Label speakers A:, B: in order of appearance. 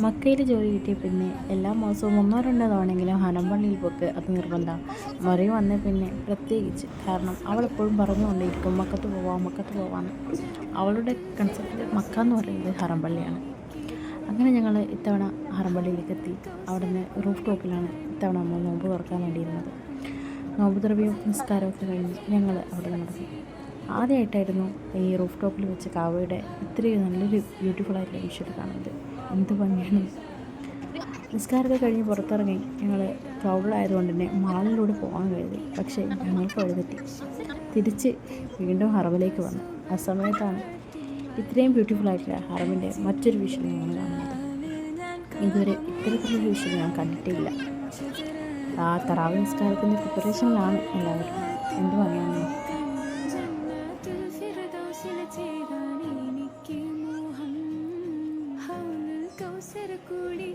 A: മക്കയിൽ ജോലി കിട്ടിയ പിന്നെ എല്ലാ മാസവും 1-2 തവണയെങ്കിലും ഹറം പള്ളിയിൽ പോക്ക് അത് നിർബന്ധമാണ്. മറിയം വന്ന പിന്നെ പ്രത്യേകിച്ച്. കാരണം അവളെപ്പോഴും പറഞ്ഞുകൊണ്ടേയിരിക്കും മക്കത്ത് പോവാന്ന്. അവളുടെ കൺസെപ്റ്റിൽ മക്ക എന്ന് പറയുന്നത് ഹറം പള്ളിയാണ്. അങ്ങനെ ഞങ്ങൾ ഇത്തവണ ഹറം പള്ളിയിലേക്ക് എത്തി. അവിടെ നിന്ന് റൂഫ് ടോപ്പിലാണ് ഇത്തവണ നമ്മൾ നോമ്പ് തുറക്കാൻ വേണ്ടിയിരുന്നത്. നോമ്പ് തുറവിയും നിസ്കാരമൊക്കെ കഴിഞ്ഞ് ഞങ്ങൾ അവിടെ നടന്നു. ആദ്യമായിട്ടായിരുന്നു ഈ റൂഫ് ടോപ്പിൽ വെച്ച് കാവയുടെ ഇത്രയും നല്ലൊരു ബ്യൂട്ടിഫുള്ളായിട്ടുള്ള വിഷ്വൽ കാണുന്നത്. എന്ത് ഭംഗിയാണ്! നിസ്കാരമൊക്കെ കഴിഞ്ഞ് പുറത്തിറങ്ങി ഞങ്ങൾ ക്രൗഡിലായതുകൊണ്ട് തന്നെ മാളിലൂടെ പോകാൻ കഴിയുന്നു. പക്ഷേ ഞങ്ങൾക്ക് വഴിതെറ്റി തിരിച്ച് വീണ്ടും ഹറമിലേക്ക് വന്നു. ആ സമയത്താണ് ഇത്രയും ബ്യൂട്ടിഫുള്ളായിട്ടുള്ള ഹറമിൻ്റെ മറ്റൊരു വിഷ്വൽ ഞങ്ങൾ കാണുന്നത്. ഇതുവരെ ഇത്തരത്തിലൊരു വിഷ്വൽ ഞാൻ കണ്ടിട്ടില്ല. ആ തറാവി നിസ്കാരത്തിൻ്റെ പ്രിപ്പറേഷനിലാണ് എല്ലാവരും. എന്ത് ഭംഗിയാണ്!
B: കൂടി